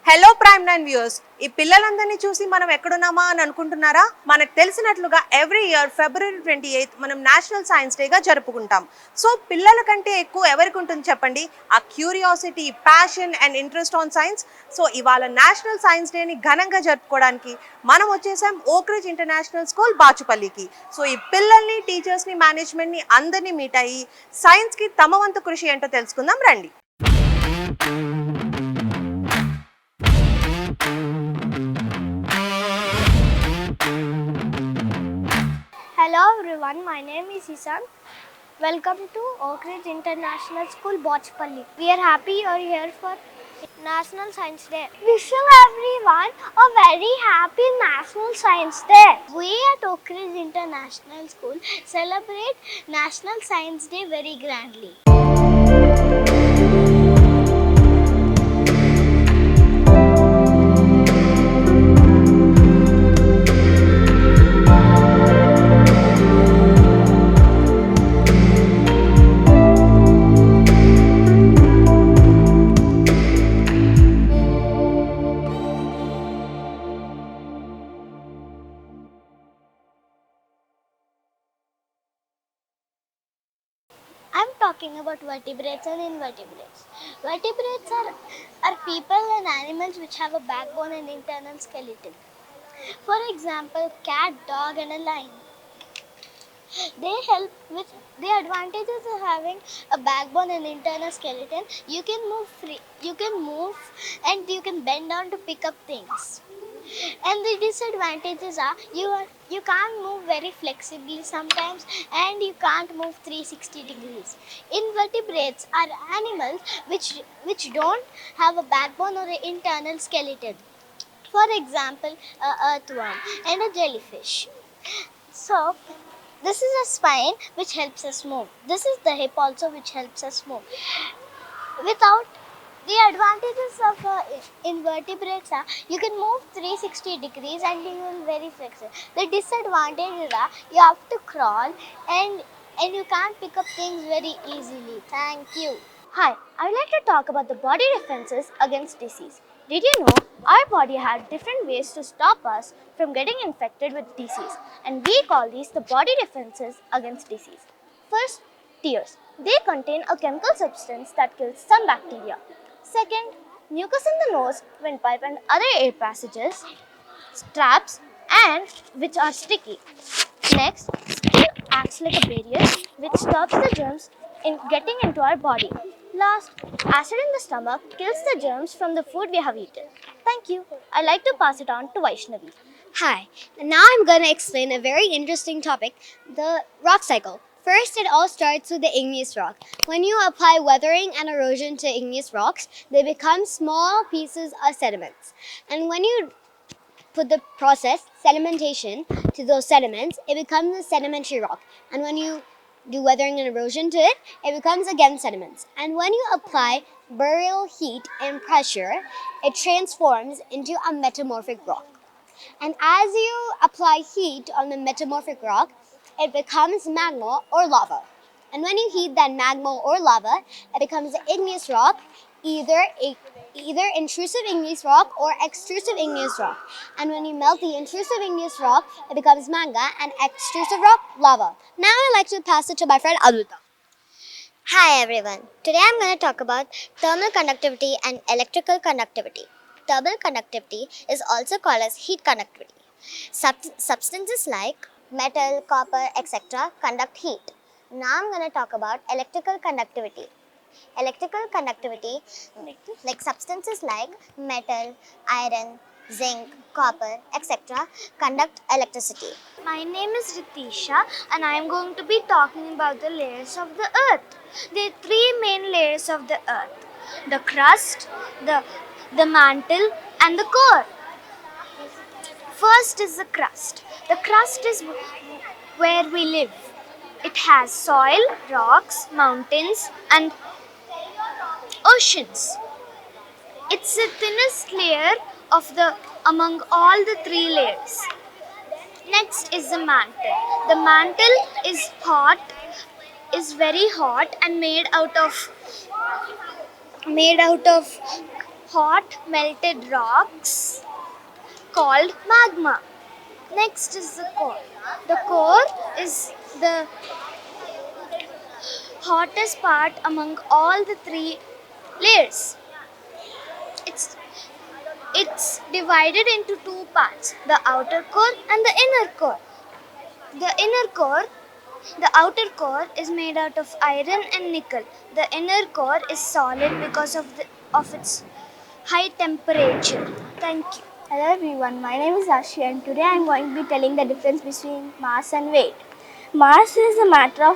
Hello prime 9 viewers, ఈ పిల్లలందరినీ చూసి మనం ఎక్కడున్నామా అని అనుకుంటున్నారా? మనకు తెలిసినట్లుగా ఎవ్రీ ఇయర్ February 28 మనం నేషనల్ సైన్స్ డేగా జరుపుకుంటాం. సో పిల్లల కంటే ఎక్కువ ఎవరికి ఉంటుంది చెప్పండి? ఆ curiosity, passion and interest on science. So ఇవాళ నేషనల్ సైన్స్ డేని ఘనంగా జరుపుకోవడానికి మనం వచ్చేసాం ఓక్రిడ్జ్ ఇంటర్నేషనల్ స్కూల్ బాచుపల్లికి. సో ఈ పిల్లల్ని, టీచర్స్ని, మేనేజ్మెంట్ని అందరినీ మీట్ అయ్యి సైన్స్కి తమ వంతు కృషి ఏంటో తెలుసుకుందాం రండి. Hello everyone, my name is Isan. Welcome to Oakridge International School, Bachupally. We are happy you are here for National Science Day. Wishing everyone a very happy National Science Day. We at Oakridge International School celebrate National Science Day very grandly. I'm talking about vertebrates and invertebrates. Vertebrates are people and animals which have a backbone and internal skeleton. For example, cat, dog and a lion. They help with the advantages of having a backbone and internal skeleton. You can move free, you can move and you can bend down to pick up things. And the disadvantages are you can't move very flexibly sometimes and you can't move 360 degrees. Invertebrates are animals which don't have a backbone or an internal skeleton. For example, a earthworm and a jellyfish. So this is a spine which helps us move. This is the hip also which helps us move. Without the advantages of invertebrates are you can move 360 degrees and you will very flexible. The disadvantages are you have to crawl and you can't pick up things very easily. Thank you. Hi, I would like to talk about the body defenses against disease. Did you know our body had different ways to stop us from getting infected with disease, and we call these the body defenses against disease. First, tears. They contain a chemical substance that kills some bacteria. Second, mucus in the nose, windpipe and other air passages, straps and which are sticky. Next, skin acts like a barrier which stops the germs in getting into our body. Last, acid in the stomach kills the germs from the food we have eaten. Thank you. I'd like to pass it on to Vaishnavi. Hi, now I'm going to explain a very interesting topic, the rock cycle. First, it all starts with the igneous rock. When you apply weathering and erosion to igneous rocks, they become small pieces of sediments. And when you put the process, sedimentation, to those sediments, it becomes a sedimentary rock. And when you do weathering and erosion to it, it becomes again sediments. And when you apply burial heat and pressure, it transforms into a metamorphic rock. And as you apply heat on the metamorphic rock, it becomes magma or lava. And when you heat that magma or lava, it becomes an igneous rock, either intrusive igneous rock or extrusive igneous rock. And when you melt the intrusive igneous rock, it becomes magma, and extrusive rock, lava. Now I'd like to pass it to my friend Adulta. Hi everyone. Today I'm going to talk about thermal conductivity and electrical conductivity. Thermal conductivity is also called as heat conductivity. Substances like metal, copper, etc. conduct heat. Now I'm going to talk about electrical conductivity. Electrical conductivity, like substances like metal, iron, zinc, copper, etc. conduct electricity. My name is Ritisha and I am going to be talking about the layers of the earth. There are three main layers of the earth: the crust, the mantle and the core. First is the crust. The crust is where we live. It has soil, rocks, mountains, and oceans. It's the thinnest layer of the among all the three layers. Next is the mantle. The mantle is very hot and made out of hot melted rocks called magma. Next is the core. The core is the hottest part among all the three layers. It's it's divided into two parts, the outer core and the inner core. The inner core, the outer core is made out of iron and nickel. The inner core is solid because of its high temperature. Thank you. Hello everyone, my name is Ashi and today I am going to be telling the difference between mass and weight. Mass is a matter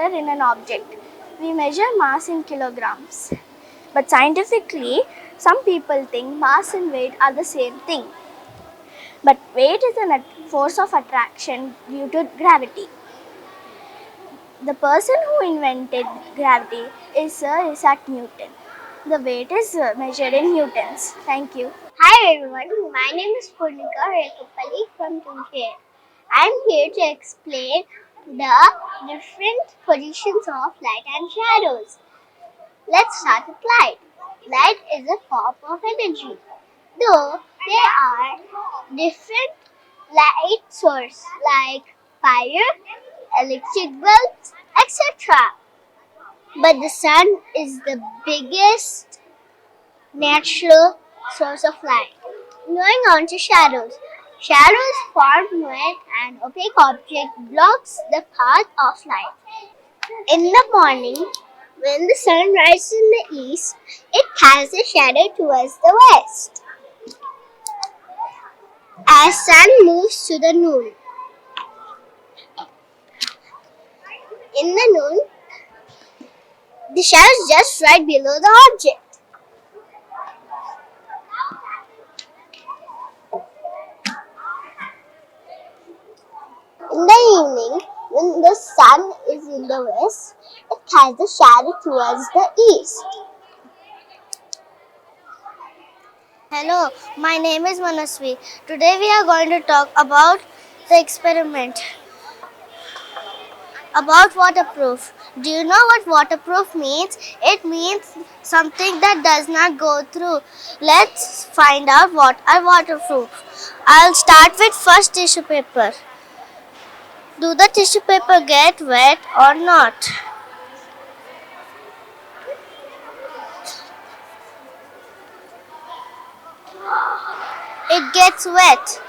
in an object. We measure mass in kilograms. But scientifically, some people think mass and weight are the same thing. But weight is a force of attraction due to gravity. The person who invented gravity is Sir Isaac Newton. The weight is measured in newtons. Thank you. Hi everyone, my name is Purnika Bachupally from Tuesday. I am here to explain the different positions of light and shadows. Let's start with light. Light is a form of energy. Though there are different light sources like fire, electric bulbs, etc. But the sun is the biggest natural source of light. Moving on to shadows. Shadows form when an opaque object blocks the path of light. In the morning, when the sun rises in the east, it casts a shadow towards the west. As sun moves to the noon. In the noon, the shadow is just right below the object. In the evening, when the sun is in the west, it casts the shadow towards the east. Hello, my name is Manasvi. Today we are going to talk about the experiment about waterproof. Do you know what waterproof means? It means something that does not go through. Let's find out what are waterproof. I'll start with first tissue paper. Do the tissue paper get wet or not? It gets wet.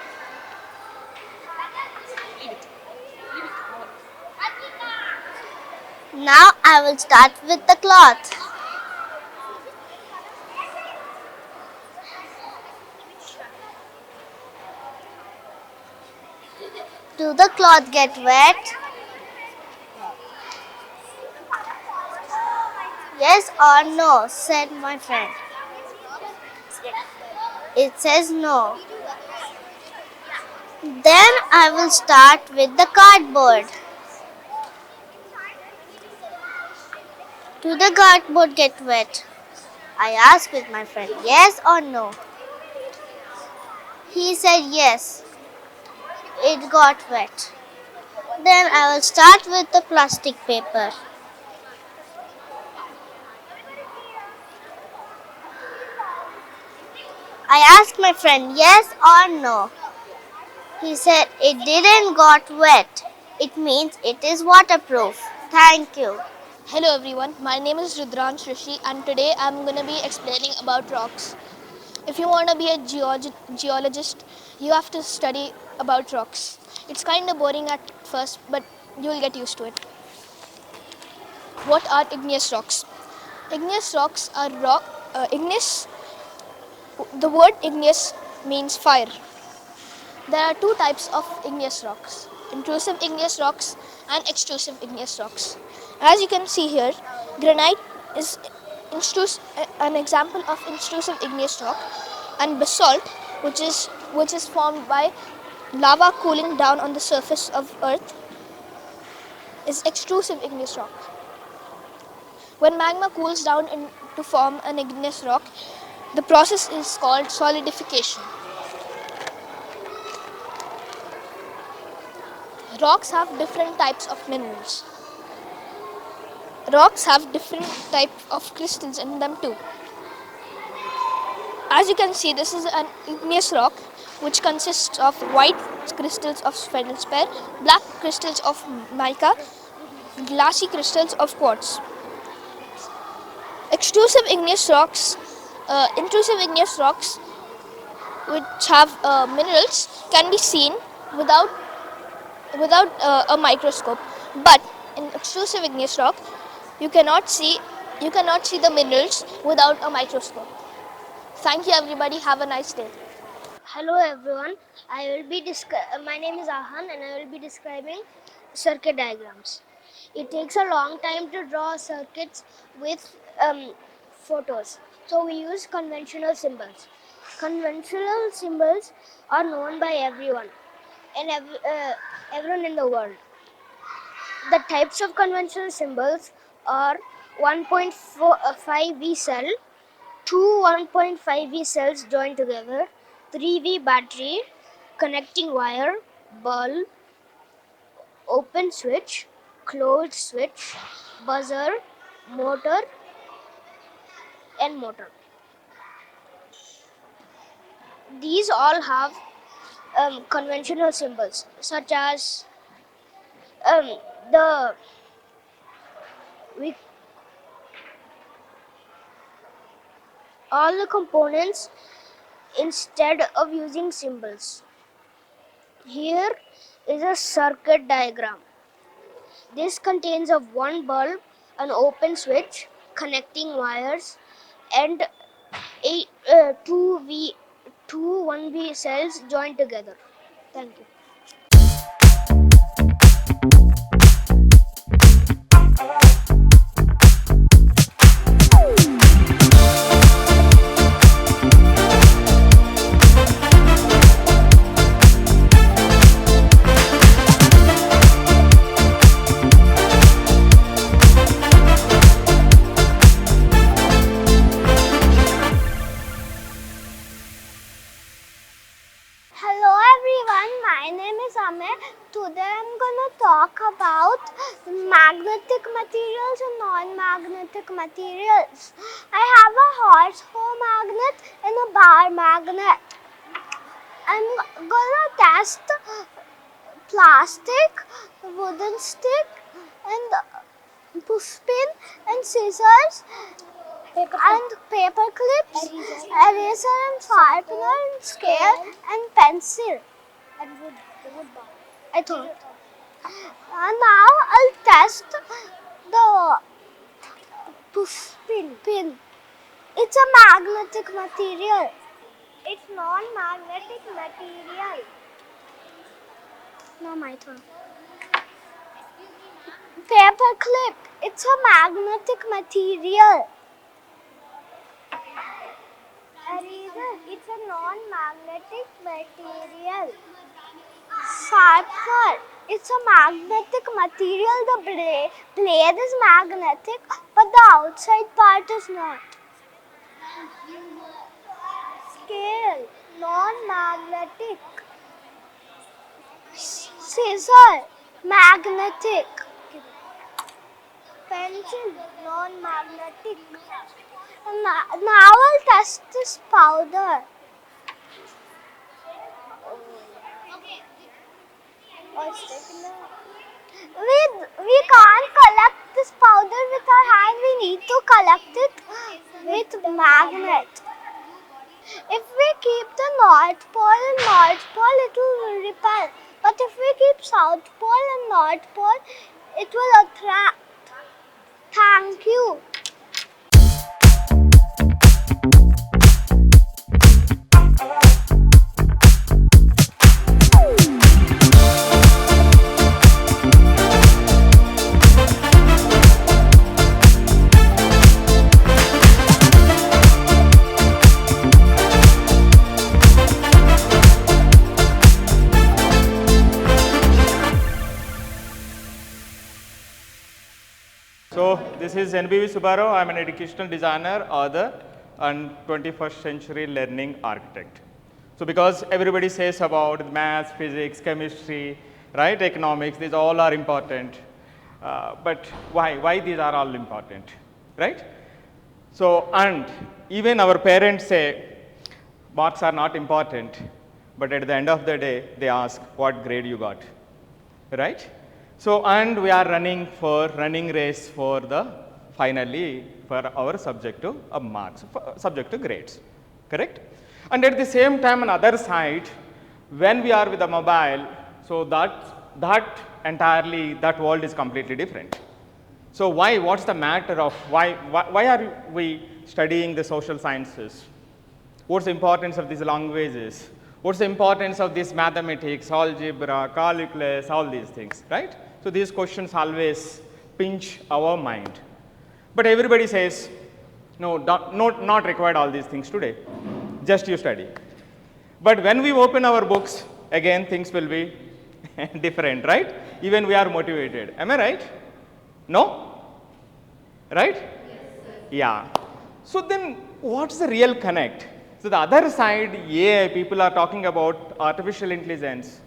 Now I will start with the cloth. Do the cloth get wet? Yes or no, said my friend. It says no. Then I will start with the cardboard. Do the cardboard get wet? I asked with my friend, yes or no? He said yes. It got wet. Then I will start with the plastic paper. I asked my friend yes or no. He said it didn't got wet. It means it is waterproof. Thank you. Hello everyone, my name is Rudran Rishi and today I'm going to be explaining about rocks. If you want to be a geologist, you have to study about rocks. It's kind of boring at first, but you'll get used to it. What are igneous rocks? Igneous rocks are igneous. The word igneous means fire. There are two types of igneous rocks: intrusive igneous rocks and extrusive igneous rocks. As you can see here, granite is an example of intrusive igneous rock, and basalt, which is formed by lava cooling down on the surface of Earth, is extrusive igneous rock. When magma cools down to form an igneous rock, the process is called solidification. Rocks have different types of minerals. Rocks have different types of crystals in them too. As you can see, this is an igneous rock which consists of white crystals of feldspar, black crystals of mica, glassy crystals of quartz. Intrusive igneous rocks which have minerals can be seen without a microscope, but in extrusive igneous rock you cannot see the minerals without a microscope. Thank you everybody, have a nice day. Hello everyone, my name is Ahan and I will be describing circuit diagrams. It takes a long time to draw circuits with photos, so we use conventional symbols. Conventional symbols are known by everyone in the world. The types of conventional symbols are 1.5V cell, two 1.5V cells joined together, 3V battery, connecting wire, bulb, open switch, closed switch, buzzer, motor, and motor. These all have conventional symbols such as all the components instead of using symbols. Here is a circuit diagram. This contains of one bulb, an open switch, connecting wires, and two 1V cells joined together. Thank you. Hello everyone, my name is Amay. Today I'm gonna talk about magnetic materials and non-magnetic materials. I have a horseshoe magnet and a bar magnet. I'm gonna test plastic, wooden stick, and pushpin and scissors and paper clips, eraser and sharpener and scale and pencil. I thought. Now I'll test the pushpin pin. It's a magnetic material. It's non-magnetic material. Now my turn. Paper clip. It's a magnetic material. Eraser. It's a non-magnetic material. Sharpener. It's a magnetic material. The blade is magnetic, but the outside part is not. Scale. Non-magnetic. Scissor. Magnetic. Pencil. Non-magnetic. Now I'll test this powder. We can't collect this powder with our hand. We need to collect it with magnet. If we keep the North Pole and North Pole, it will repel. But if we keep South Pole and North Pole, it will attract. Thank you. So this is NBV Subbarav. I'm an educational designer, author, and 21st century learning architect. So because everybody says about maths, physics, chemistry, right, economics, these all are important. But why? Why these are all important, right? So, and even our parents say marks are not important, but at the end of the day, they ask what grade you got, right? So, and we are running race for the finally for our subject to marks, subject to grades, correct? And at the same time, on other side, when we are with the mobile, so that entirely, that world is completely different. So why, what's the matter of, why are we studying the social sciences? What's the importance of these languages? What's the importance of this mathematics, algebra, calculus, all these things, right? So these questions always pinch our mind. But everybody says, no, not required all these things today, just you study. But when we open our books, again things will be different, right? Even we are motivated. Am I right? No? Right? Yes, sir. Yeah. So then what's the real connect? So the other side, AI, people are talking about artificial intelligence.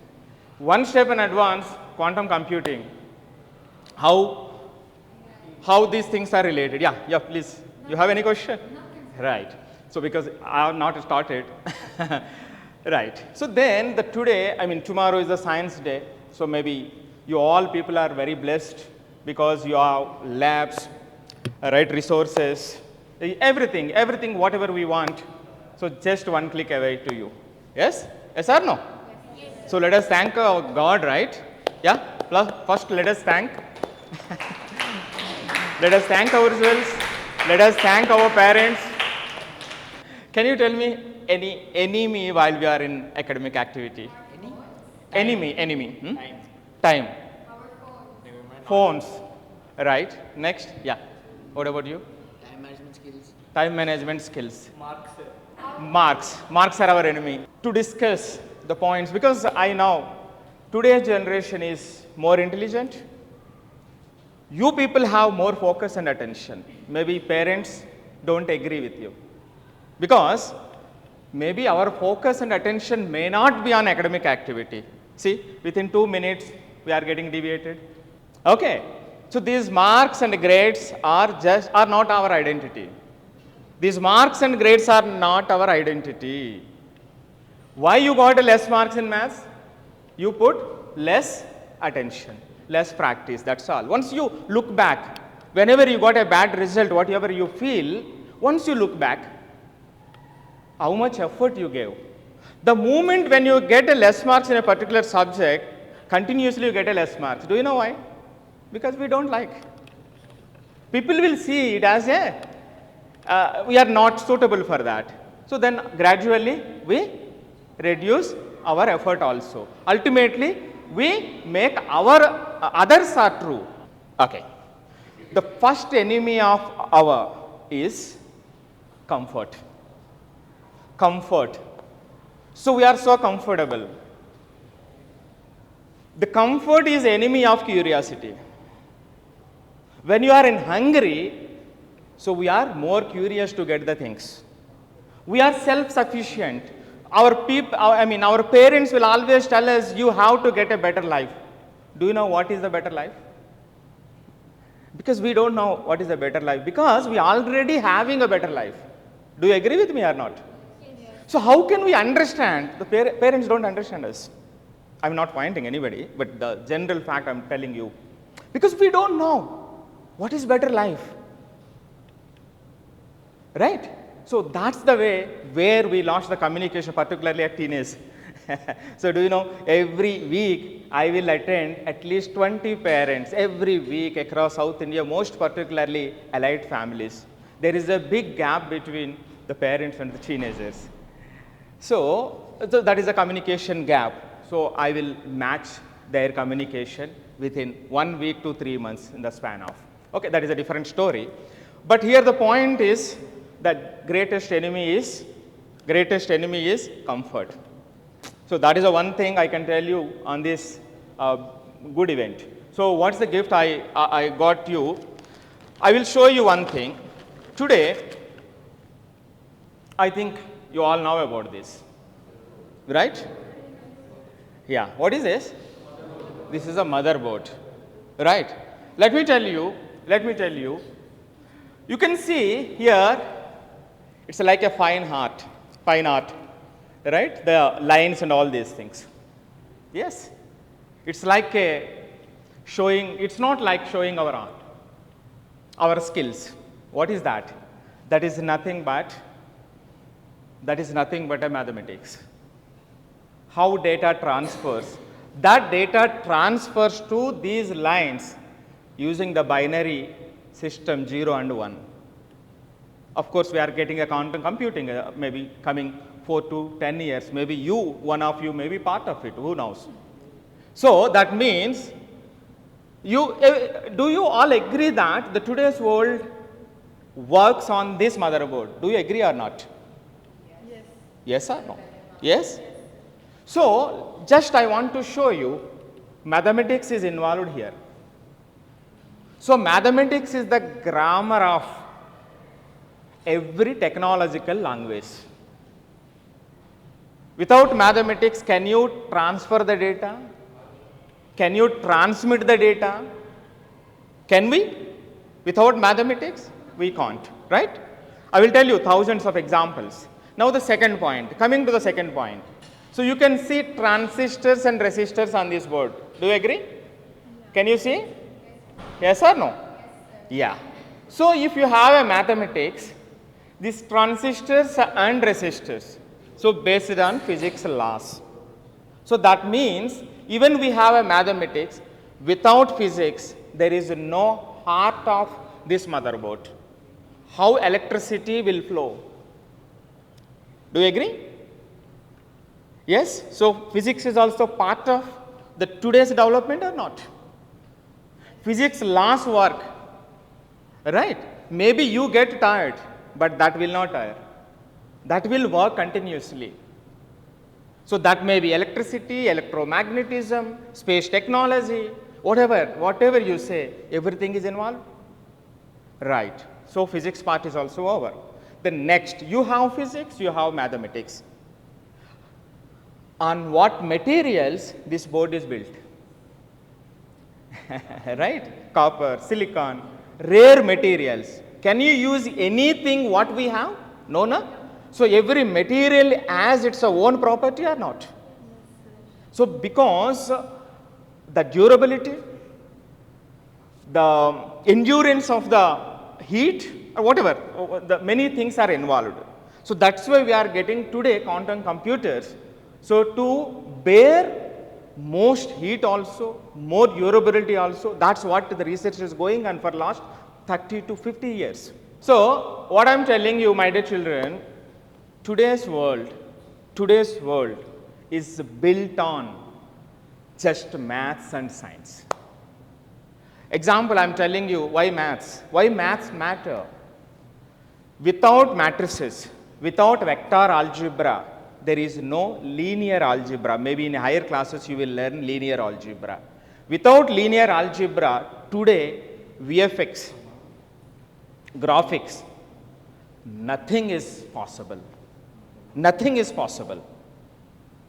One step in advance, quantum computing. How these things are related? Yeah, please. You have any question? Right. So because I have not started. Right. So then today, tomorrow is the science day. So maybe you all people are very blessed because you have labs, right, resources, everything, whatever we want. So just one click away to you. Yes? Yes or no? Yes. So let us thank God, right? Yeah? First let us thank. Let us thank ourselves. Let us thank our parents. Can you tell me any enemy while we are in academic activity? Enemy. Time. Phones. Right. Next. Yeah. What about you? Time management skills. Marks are our enemy. To discuss the points, because I know today's generation is more intelligent. You people have more focus and attention. Maybe parents don't agree with you. Because maybe our focus and attention may not be on academic activity. See, within 2 minutes, we are getting deviated. Okay. So these marks and grades are not our identity. These marks and grades are not our identity. Why you got less marks in maths? You put less attention, less practice, that's all. Once you look back, whenever you got a bad result, whatever you feel, once you look back, how much effort you gave. The moment when you get a less marks in a particular subject, continuously you get a less marks. Do you know why? Because we don't like. People will see it as we are not suitable for that. So then gradually we reduce our effort also. Ultimately, we make our others are true. Okay. The first enemy of our is comfort. Comfort. So we are so comfortable. The comfort is enemy of curiosity. When you are in hungry, so we are more curious to get the things. We are self-sufficient. Our parents will always tell us, you have to get a better life. Do you know what is the better life? Because we don't know what is a better life. Because we are already having a better life. Do you agree with me or not? Yes. So how can we understand? The parents don't understand us. I'm not pointing anybody, but the general fact I'm telling you. Because we don't know what is better life. Right? So that's the way where we lost the communication, particularly at teenage. So do you know, every week I will attend at least 20 parents every week across South India, most particularly allied families. There is a big gap between the parents and the teenagers. So that is a communication gap. So I will match their communication within 1 week to 3 months in the span of. Okay, that is a different story. But here the point is that greatest enemy is comfort. So that is the one thing I can tell you on this good event. So what's the gift I got you? I will show you one thing. Today, I think you all know about this, right? Yeah, what is this? This is a motherboard, right? Let me tell you, you can see here, it's like a fine art, right? The lines and all these things. Yes, it's like it's not like showing our art, our skills. What is that? That is nothing but a mathematics. How data transfers. That data transfers to these lines using the binary system 0 and 1. Of course, we are getting a quantum computing maybe coming 4 to 10 years. Maybe one of you may be part of it, who knows. So that means, do you all agree that the today's world works on this motherboard? Do you agree or not? Yes. Yes or no? Yes? So, just I want to show you, mathematics is involved here. So, mathematics is the grammar of every technological language. Without mathematics, can you transfer the data? Can you transmit the data? Can we? Without mathematics, we can't, right? I will tell you thousands of examples. Now the second point, coming to the second point. So you can see transistors and resistors on this board. Do you agree? Can you see? Yes or no? Yeah. So if you have a mathematics, these transistors and resistors, so based on physics laws. So that means even we have a mathematics, without physics, there is no heart of this motherboard. How electricity will flow. Do you agree? Yes? So physics is also part of the today's development or not? Physics laws work, right? Maybe you get tired, but that will not tire. That will work continuously. So that may be electricity, electromagnetism, space technology, whatever you say, everything is involved. Right. So physics part is also over. The next, you have physics, you have mathematics. On what materials this board is built? Right? Copper, silicon, rare materials. Can you use anything what we have? No, no. So every material has its own property or not? So because the durability, the endurance of the heat, or whatever, the many things are involved. So that's why we are getting today quantum computers. So to bear most heat also, more durability also, that's what the research is going on for last 30 to 50 years. So what I am telling you, my dear children, today's world is built on just maths and science. Example, I am telling you why maths matter. Without matrices, without vector algebra, there is no linear algebra. Maybe in higher classes you will learn linear algebra. Without linear algebra, today VFX, graphics, nothing is possible. Nothing is possible.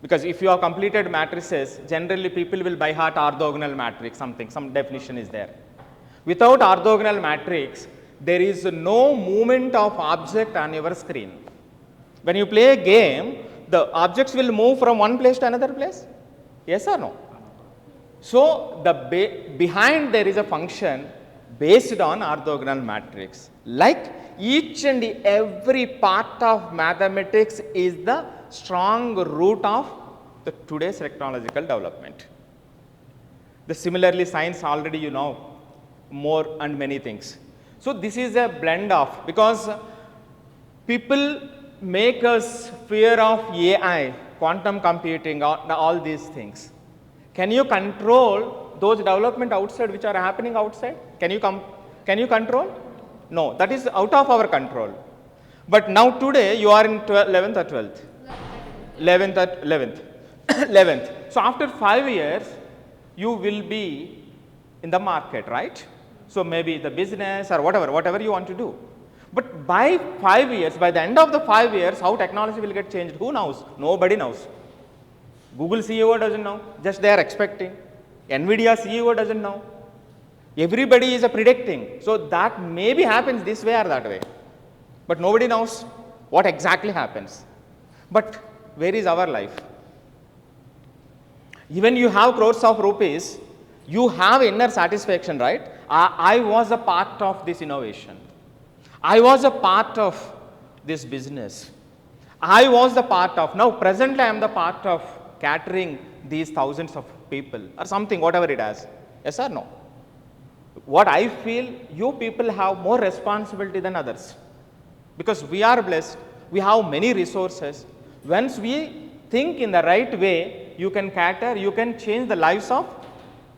Because if you have completed matrices, generally people will by heart orthogonal matrix, some definition is there. Without orthogonal matrix, there is no movement of object on your screen. When you play a game, the objects will move from one place to another place. Yes or no? So behind there is a function based on orthogonal matrix. Like each and every part of mathematics is the strong root of the today's technological development. Similarly, science already you know more and many things. So this is a blend of, because people make us fear of AI, quantum computing, all these things. Can you control those development outside which are happening outside? Can you control? No, that is out of our control. But now today you are in 11th or 12th? 11th. So after 5 years, you will be in the market, right? So maybe the business or whatever you want to do. But by 5 years, by the end of the 5 years, how technology will get changed, who knows? Nobody knows. Google CEO doesn't know, just they are expecting. NVIDIA CEO doesn't know. Everybody is predicting. So that maybe happens this way or that way. But nobody knows what exactly happens. But where is our life? Even you have crores of rupees, you have inner satisfaction, right? I was a part of this innovation. I was a part of this business. I was the part of, now presently I am the part of catering these thousands of people or something, whatever it has. Yes or no? What I feel, you people have more responsibility than others. Because we are blessed, we have many resources. Once we think in the right way, you can cater, you can change the lives of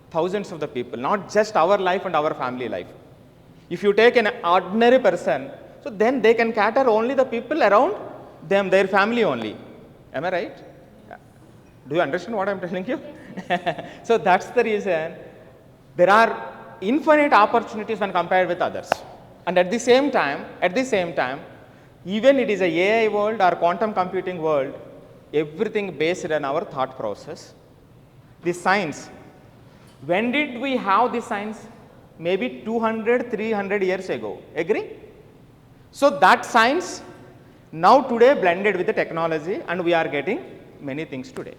thousands of the people, not just our life and our family life. If you take an ordinary person, so then they can cater only the people around them, their family only. Am I right? Do you understand what I am telling you? So that's the reason there are infinite opportunities when compared with others. And at the same time, even it is a AI world or quantum computing world, everything based on our thought process. The science. When did we have the science? Maybe 200, 300 years ago. Agree? So that science now today blended with the technology and we are getting many things today.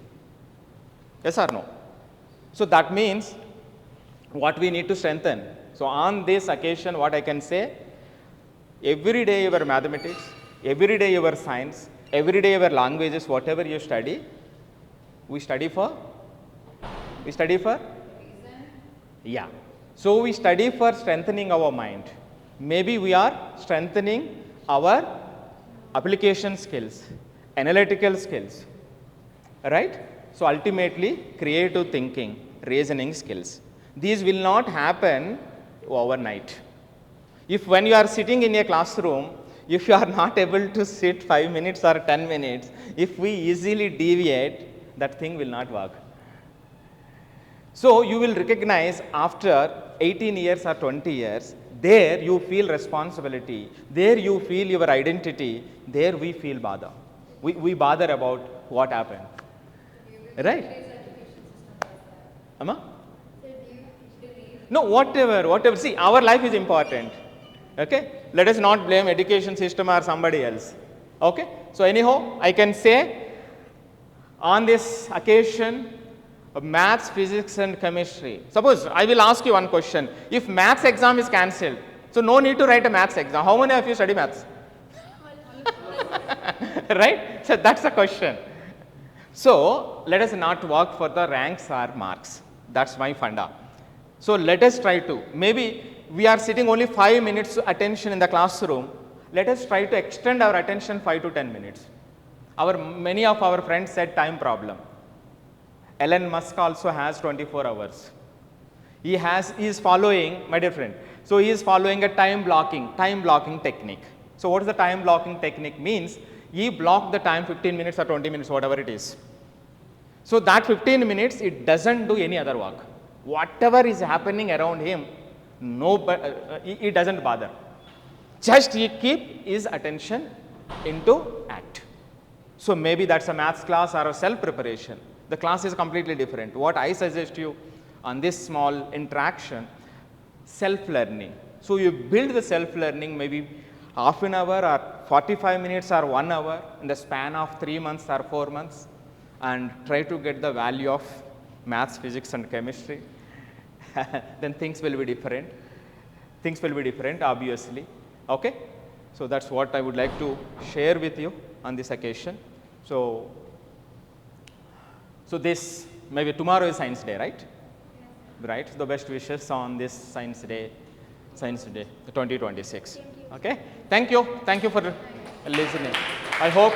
Yes or no? So that means what we need to strengthen. So on this occasion, what I can say, every day your mathematics, every day your science, every day your languages, whatever you study, we study for? Yeah. So we study for strengthening our mind. Maybe we are strengthening our application skills, analytical skills, right? So ultimately, creative thinking, reasoning skills. These will not happen overnight. If when you are sitting in a classroom, if you are not able to sit 5 minutes or 10 minutes, if we easily deviate, that thing will not work. So you will recognize after 18 years or 20 years, there you feel responsibility, there you feel your identity, there we feel bother. We bother about what happened. Right? Amma? No, whatever. See, our life is important. Okay? Let us not blame education system or somebody else. Okay? So anyhow, I can say on this occasion, maths, physics and chemistry. Suppose I will ask you one question. If maths exam is cancelled, so no need to write a maths exam. How many of you study maths? Right? So that's the question. So let us not work for the ranks or marks. That's my funda. So let us try to, maybe we are sitting only 5 minutes attention in the classroom. Let us try to extend our attention 5 to 10 minutes. Many of our friends said time problem. Elon Musk also has 24 hours. He is following, my dear friend, so he is following a time blocking technique. So what is the time blocking technique means? He blocked the time 15 minutes or 20 minutes, whatever it is. So that 15 minutes, it doesn't do any other work. Whatever is happening around him, he doesn't bother. Just he keep his attention into act. So maybe that's a maths class or a self-preparation. The class is completely different. What I suggest you on this small interaction, self-learning. So you build the self-learning maybe half an hour or 45 minutes or 1 hour in the span of 3 months or 4 months and try to get the value of maths, physics and chemistry. Then things will be different. Things will be different, obviously. Okay? So that's what I would like to share with you on this occasion. So this, maybe tomorrow is Science Day, right? Right? The best wishes on this Science Day, the 2026. Okay? Thank you for listening. I hope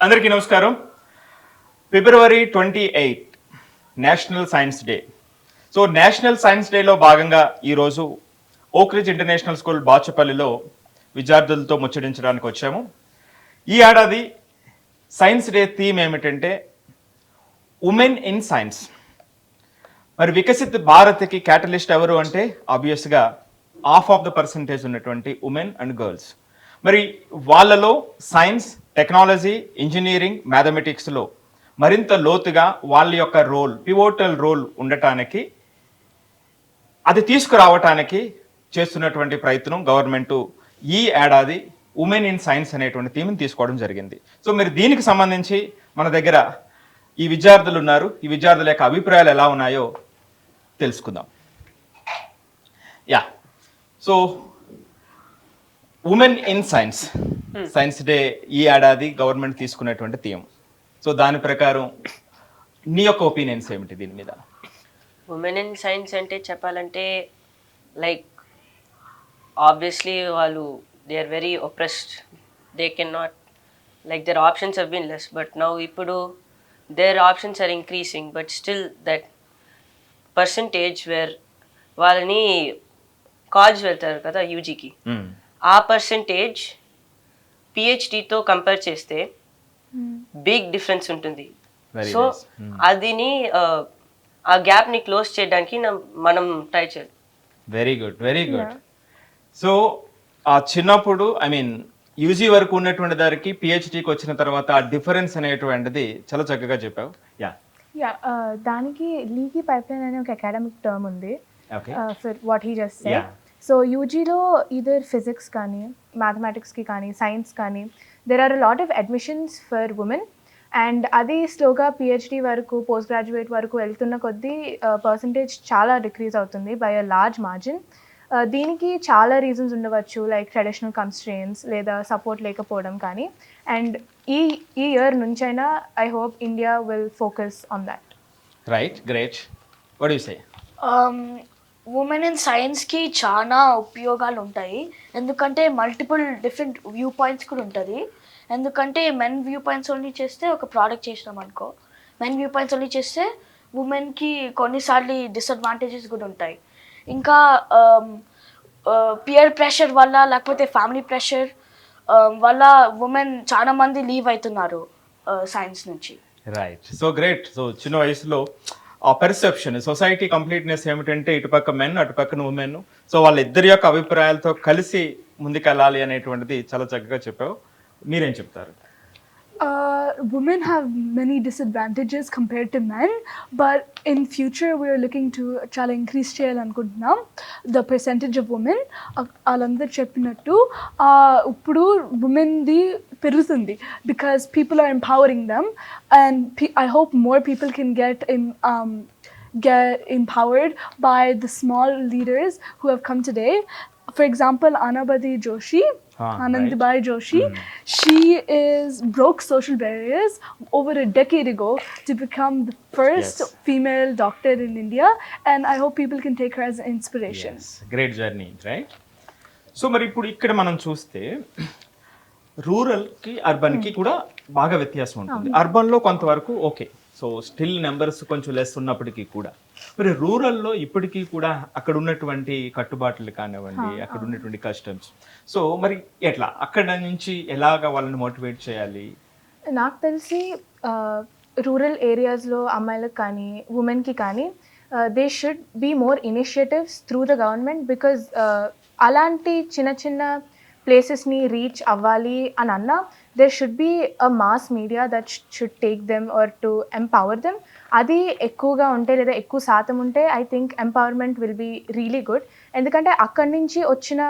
అందరికీ నమస్కారం. ఫిబ్రవరి 28 national science day. So national science డేలో భాగంగా ఈరోజు Oakridge international school బాచుపల్లిలో విద్యార్థులతో ముచ్చటించడానికి వచ్చాము. ఈ ఏడాది science day theme ఏమిటంటే ఉమెన్ ఇన్ సైన్స్. మరి వికసిత్ భారత్కి క్యాటలిస్ట్ ఎవరు అంటే ఆబ్వియస్గా హాఫ్ ఆఫ్ ద పర్సంటేజ్ ఉన్నటువంటి ఉమెన్ అండ్ గర్ల్స్. మరి వాళ్ళలో సైన్స్, టెక్నాలజీ, ఇంజనీరింగ్, మ్యాథమెటిక్స్లో మరింత లోతుగా వాళ్ళ యొక్క రోల్, పివోటల్ రోల్ ఉండటానికి, అది తీసుకురావటానికి చేస్తున్నటువంటి ప్రయత్నం గవర్నమెంట్ ఈ ఏడాది ఉమెన్ ఇన్ సైన్స్ అనేటువంటి థీమ్ని తీసుకోవడం జరిగింది. సో మరి దీనికి సంబంధించి మన దగ్గర ఈ విద్యార్థులు ఉన్నారు. ఈ విద్యార్థుల యొక్క అభిప్రాయాలు ఎలా ఉన్నాయో తెలుసుకుందాం. So women in science, science day ఈ ఏడాది గవర్నమెంట్ తీసుకున్నటువంటి థీమ్. సో దాని ప్రకారం నీ యొక్క ఒపీనియన్స్ ఏమిటి దీని మీద? ఉమెన్ ఇన్ సైన్స్ అంటే చెప్పాలంటే లైక్ ఆబ్వియస్లీ వాళ్ళు they are very oppressed, they can not like their options have been less, but now ఇప్పుడు their options are increasing, but still that percentage where వాళ్ళని కాలేజ్ వెళ్తారు కదా యూజీకి, ఆ పర్సంటేజ్ పిహెచ్డితో కంపేర్ చేస్తే బిగ్ డిఫరెన్స్ ఉంటుంది. సో అదిని ఆ గ్యాప్ని క్లోజ్ చేయడానికి మనం ట్రై చేయాలి. Very good, very good. So ఆ చిన్నప్పుడు ఐ మీన్ యూజీ వరకు ఉన్నటువంటి దానికి పిహెచ్డికి వచ్చిన తర్వాత ఆ డిఫరెన్స్ అనేటువంటిది చాలా చక్కగా చెప్పావు. దానికి లీకీ పైప్లైన్ అనే ఒక అకాడమిక్ టర్మ్ ఉంది for what he just said. Yeah. So యూజీలో ఈదర్ ఫిజిక్స్ కానీ, మ్యాథమెటిక్స్కి కానీ, సైన్స్ కానీ, there are a lot of admissions for women. And అది స్లోగా పిహెచ్డి వరకు, పోస్ట్ గ్రాడ్యుయేట్ వరకు వెళ్తున్న కొద్దీ పర్సంటేజ్ చాలా డిక్రీజ్ అవుతుంది బై అ లార్జ్ మార్జిన్. దీనికి చాలా రీజన్స్ ఉండవచ్చు, లైక్ ట్రెడిషనల్ కన్స్ట్రెయిన్స్ లేదా సపోర్ట్ లేకపోవడం కానీ. అండ్ ఈ ఇయర్ నుంచైనా I hope India will focus on that. Right, great. What you say? Women in సైన్స్కి చాలా ఉపయోగాలు ఉంటాయి, ఎందుకంటే మల్టిపుల్ డిఫరెంట్ వ్యూ పాయింట్స్ కూడా ఉంటుంది. ఎందుకంటే మెన్ వ్యూ పాయింట్స్ ఓన్లీ చేస్తే ఒక ప్రోడక్ట్ చేసినాం అనుకో, మెన్ వ్యూ పాయింట్స్ ఓన్లీ చేస్తే ఉమెన్కి కొన్నిసార్లు డిసడ్వాంటేజెస్ కూడా ఉంటాయి. ఇంకా పియర్ ప్రెషర్ వల్ల లేకపోతే ఫ్యామిలీ ప్రెషర్ వల్ల ఉమెన్ చాలా మంది లీవ్ అవుతున్నారు సైన్స్ నుంచి. Right, so great. సో చిన్న వయసులో ఆ పెర్సెప్షన్, సొసైటీ కంప్లీట్నెస్ ఏమిటంటే ఇటుపక్క మెన్, అటుపక్కన ఉమెన్. సో వాళ్ళిద్దరి యొక్క అభిప్రాయాలతో కలిసి ముందుకెళ్ళాలి అనేటువంటిది చాలా చక్కగా చెప్పావు. మీరేం చెప్తారు? Women have many disadvantages compared to men, but in future we are looking to chala increase cheyalanuntunam the percentage of women. Alandaru cheppinattu uppudu women di perugutundi because people are empowering them, and I hope more people can get empowered by the small leaders who have come today. For example, Anabadi Joshi, Anandibai Joshi, she broke social barriers over a decade ago to become the first female doctor in India, and I hope people can take her as an inspiration. Yes, great journey, right? So మరి ఇప్పుడు ఇక్కడ మనం చూస్తే రూరల్కి అర్బన్కి కూడా బాగా వ్యత్యాసం ఉంటుంది. అర్బన్లో కొంతవరకు ఓకే, సో స్టిల్ నెంబర్స్ కొంచెం లెస్ ఉన్నప్పటికీ కూడా మరి రూరల్లో ఇప్పటికీ కూడా అక్కడ ఉన్నటువంటి కట్టుబాట్లు కానివ్వండి, అక్కడ ఉన్నటువంటి కస్టమ్స్, సో మరి ఎట్లా అక్కడ నుంచి ఎలాగ వాళ్ళని మోటివేట్ చేయాలి? నాకు తెలిసి రూరల్ ఏరియాస్లో అమ్మాయిలకు కానీ, ఉమెన్కి కానీ, they should be more initiatives through the government. Because అలాంటి చిన్న చిన్న ప్లేసెస్ని రీచ్ అవ్వాలి అని అన్నా there should be a mass media that should take them or to empower them. అది ఎక్కువగా ఉంటే లేదా ఎక్కువ శాతం ఉంటే I think empowerment will be really good. ఎందుకంటే అక్కడి నుంచి వచ్చిన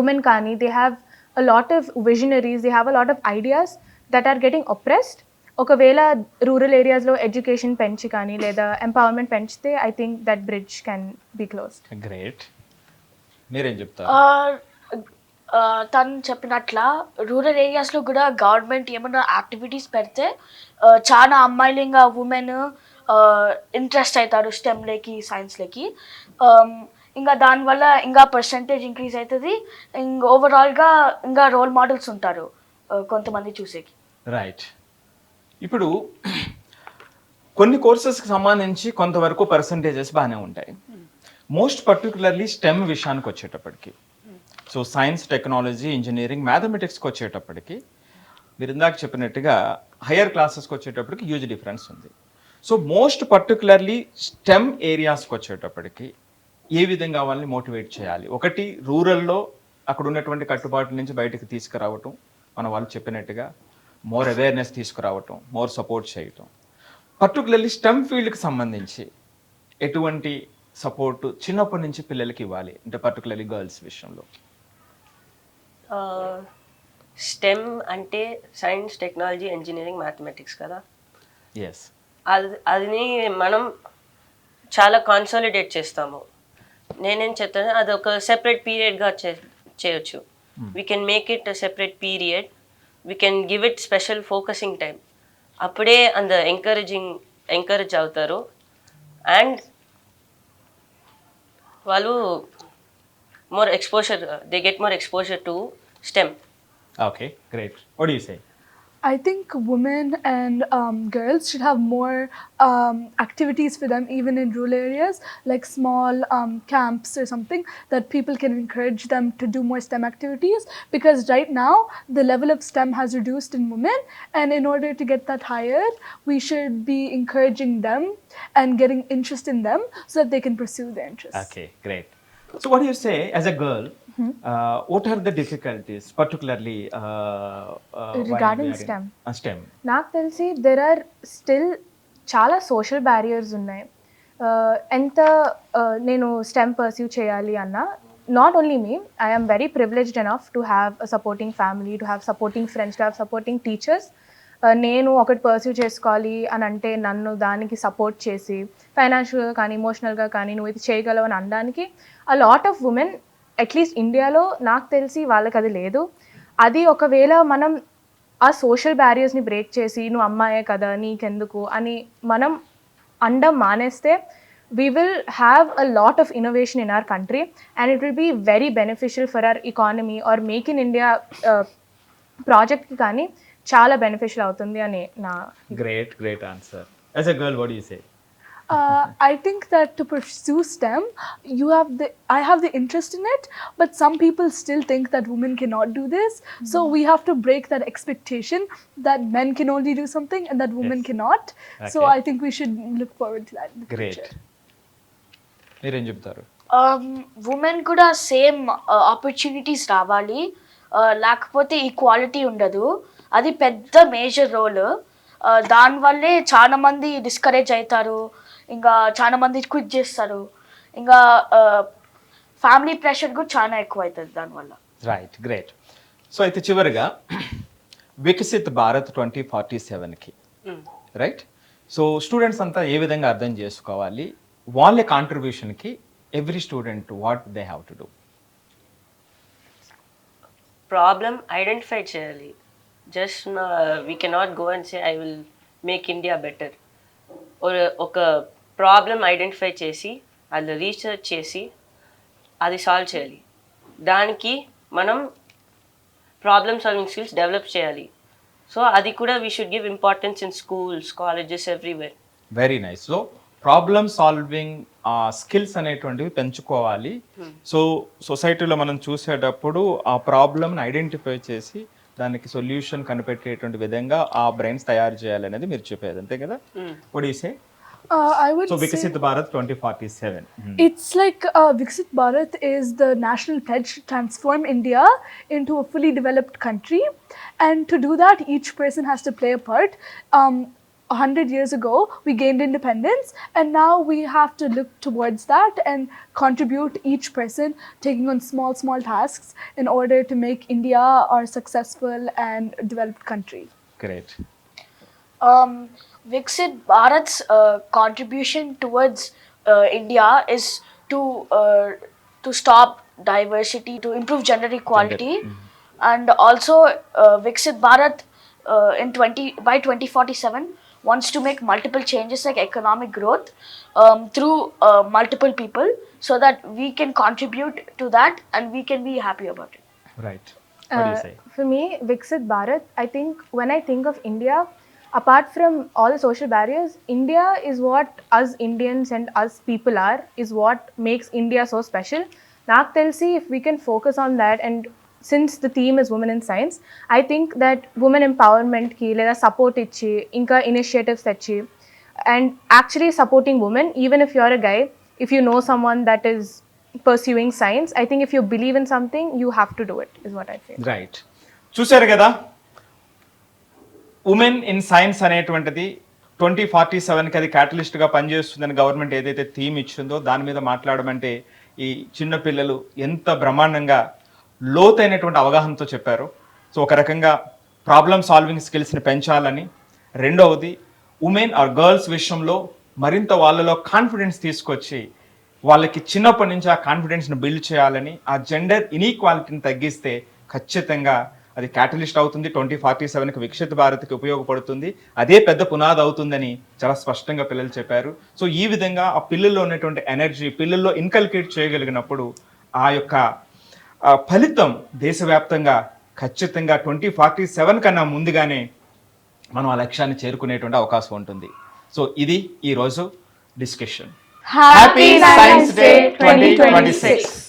ఉమెన్ కానీ they have a lot of visionaries, they have a lot of ideas that are getting oppressed. ఒకవేళ రూరల్ ఏరియాస్లో ఎడ్యుకేషన్ పెంచి కానీ లేదా ఎంపవర్మెంట్ పెంచితే I think that bridge can be closed. Great. మీరేం చెప్తారు? తను చెప్పినట్ల రూరల్ ఏరియాస్లో కూడా గవర్నమెంట్ ఏమైనా యాక్టివిటీస్ పెడితే చాలా అమ్మాయిలు ఇంకా ఉమెన్ ఇంట్రెస్ట్ అవుతారు స్టెమ్లోకి, సైన్స్లోకి. ఇంకా దానివల్ల ఇంకా పర్సంటేజ్ ఇంక్రీజ్ అవుతుంది. ఇంకా ఓవరాల్గా ఇంకా రోల్ మోడల్స్ ఉంటారు కొంతమంది చూసేకి. రైట్. ఇప్పుడు కొన్ని కోర్సెస్కి సంబంధించి కొంతవరకు పర్సంటేజెస్ బాగానే ఉంటాయి. మోస్ట్ పర్టికులర్లీ స్టెమ్ విషయానికి వచ్చేటప్పటికి, సో సైన్స్, టెక్నాలజీ, ఇంజనీరింగ్, మ్యాథమెటిక్స్కి వచ్చేటప్పటికి మీరు ఇందాక చెప్పినట్టుగా హయ్యర్ క్లాసెస్కి వచ్చేటప్పటికి హ్యూజ్ డిఫరెన్స్ ఉంది. సో మోస్ట్ పర్టికులర్లీ స్టెమ్ ఏరియాస్కి వచ్చేటప్పటికి ఏ విధంగా వాళ్ళని మోటివేట్ చేయాలి? ఒకటి, రూరల్లో అక్కడ ఉన్నటువంటి కట్టుబాట్ల నుంచి బయటకు తీసుకురావటం, మన వాళ్ళు చెప్పినట్టుగా మోర్ అవేర్నెస్ తీసుకురావటం, మోర్ సపోర్ట్ చేయటం. పర్టికులర్లీ స్టెమ్ ఫీల్డ్కి సంబంధించి ఎటువంటి సపోర్ట్ చిన్నప్పటి నుంచి పిల్లలకి ఇవ్వాలి, అంటే పర్టికులర్లీ గర్ల్స్ విషయంలో? స్టెమ్ అంటే సైన్స్, టెక్నాలజీ, ఇంజనీరింగ్, మ్యాథమెటిక్స్ కదా. ఎస్. అది మనం చాలా కాన్సాలిడేట్ చేస్తాము. నేనేం చెప్తాను, అది ఒక సెపరేట్ పీరియడ్గా చేయొచ్చు. We can make it a separate period, we can give it special focusing time. అప్పుడే ఎంకరేజ్ అవుతారు అండ్ వాళ్ళు more exposure, they get more exposure to STEM. Okay, great. What do you say? I think women and girls should have more activities for them, even in rural areas, like small camps or something that people can encourage them to do more STEM activities. Because right now, the level of STEM has reduced in women, and in order to get that higher, we should be encouraging them and getting interest in them so that they can pursue their interests. Okay, great. So what do you say as a girl? What are the difficulties, particularly Regarding STEM? STEM. నాకు తెలిసి there are still చాలా social barriers ఉన్నాయి. ఎంత నేను stem pursue చేయాలి అన్నా, not only me, I'm very privileged enough to have a supporting family, to have supporting friends, to have supporting teachers. నేను ఒకటి పర్స్యూ చేసుకోవాలి అని అంటే నన్ను దానికి సపోర్ట్ చేసి ఫైనాన్షియల్గా కానీ ఎమోషనల్గా కానీ నువ్వు ఇది చేయగలవు అని అనడానికి అ లాట్ ఆఫ్ ఉమెన్, అట్లీస్ట్ ఇండియాలో నాకు తెలిసి వాళ్ళకి అది లేదు. అది ఒకవేళ మనం ఆ సోషల్ బ్యారియర్స్ని బ్రేక్ చేసి నువ్వు అమ్మాయే కదా నీకెందుకు అని మనం అండం మానేస్తే, we will have a lot of innovation in our country and it will be very beneficial for our economy or Make in India project ki kaani చాలా బెనిఫిషియల్ అవుతుంది అని నా. Great answer. As a girl, what do you say? I think that to pursue STEM, I have the interest in it, but some people still think that women cannot do this. So we have to break that expectation that men can only do something and that women cannot. So I think we should look forward to that in the future. మీరేం చెప్తారు? Women కూడా same opportunities రావాలి, లేకపోతే equality ఉండదు. అది పెద్ద major role. దానివల్లే చాలా మంది డిస్కరేజ్ అవుతారు, ఇంకా చాలా మంది క్విట్ చేస్తారు, ఇంకా ఫ్యామిలీ ప్రెషర్ కూడా చాలా ఎక్కువ అవుతుంది దానివల్ల. Right, great. సో అయితే చివరిగా వికసిత్ భారత్ 2047కి రైట్, సో స్టూడెంట్స్ అంతా ఏ విధంగా అర్థం చేసుకోవాలి వాళ్ళ కాంట్రిబ్యూషన్కి? Every student what they have to do? Problem identify చేయాలి. Just we cannot go and say I will make India better. ఒక ప్రాబ్లమ్ ఐడెంటిఫై చేసి అది రీసెర్చ్ చేసి అది సాల్వ్ చేయాలి. దానికి మనం ప్రాబ్లమ్ సాల్వింగ్ స్కిల్స్ డెవలప్ చేయాలి. సో అది కూడా we should give importance in schools, colleges, everywhere. Very nice. So problem solving skills అనేటువంటివి పెంచుకోవాలి. సో సొసైటీలో మనం చూసేటప్పుడు ఆ ప్రాబ్లమ్ని ఐడెంటిఫై చేసి దానికి సొల్యూషన్ కనిపెట్టేటువంటి విధంగా ఆ బ్రెయిన్స్ తయారు చేయాలనేది మీరు చెప్పేది, అంతే కదా? What do you say? I would So say Viksit Bharat 2047. It's like Viksit Bharat is the national pledge to transform India into a fully developed country, and to do that each person has to play a part. 100 years ago we gained independence, and now we have to look towards that and contribute, each person taking on small tasks in order to make India our successful and developed country. Great. Viksit Bharat's contribution towards India is to stop diversity, to improve gender equality, and also Viksit Bharat by 2047 wants to make multiple changes like economic growth through multiple people, so that we can contribute to that and we can be happy about it. Right. What do you say? For me, Viksit Bharat, I think when I think of India, apart from all the social barriers, India is what us Indians and us people are, is what makes India so special. Nak telsi, if we can focus on that, and since the theme is women in science, I think that women empowerment ki leda support ichi, inka initiatives techi, and actually supporting women, even if you're a guy, if you know someone that is pursuing science, I think if you believe in something, you have to do it, is what I feel. Right, చూశారు కదా, women in science అనేటువంటిది 2047కి అది క్యాటలిస్ట్గా పనిచేస్తుందని government ఏదైతే theme ఇచ్చిందో దాని మీద మాట్లాడమంటే ఈ చిన్న పిల్లలు ఎంత బ్రహ్మాండంగా లోతైనటువంటి అవగాహనతో చెప్పారు. సో ఒక రకంగా ప్రాబ్లమ్ సాల్వింగ్ స్కిల్స్ని పెంచాలని, రెండవది ఉమెన్ ఆర్ గర్ల్స్ విషయంలో మరింత వాళ్ళలో కాన్ఫిడెన్స్ తీసుకొచ్చి వాళ్ళకి చిన్నప్పటి నుంచి ఆ కాన్ఫిడెన్స్ని బిల్డ్ చేయాలని, ఆ జెండర్ ఇన్ఈక్వాలిటీని తగ్గిస్తే ఖచ్చితంగా అది క్యాటలిస్ట్ అవుతుంది, 2047కి వికసిత భారత్కి ఉపయోగపడుతుంది, అదే పెద్ద పునాది అవుతుందని చాలా స్పష్టంగా పిల్లలు చెప్పారు. సో ఈ విధంగా ఆ పిల్లల్లో ఉన్నటువంటి ఎనర్జీ పిల్లల్లో ఇన్కల్కేట్ చేయగలిగినప్పుడు ఆ యొక్క ఫలితం దేశవ్యాప్తంగా ఖచ్చితంగా 2047 కన్నా ముందుగానే మనం ఆ లక్ష్యాన్ని చేరుకునేటువంటి అవకాశం ఉంటుంది. సో ఇది ఈరోజు డిస్కషన్. Happy science day 2026.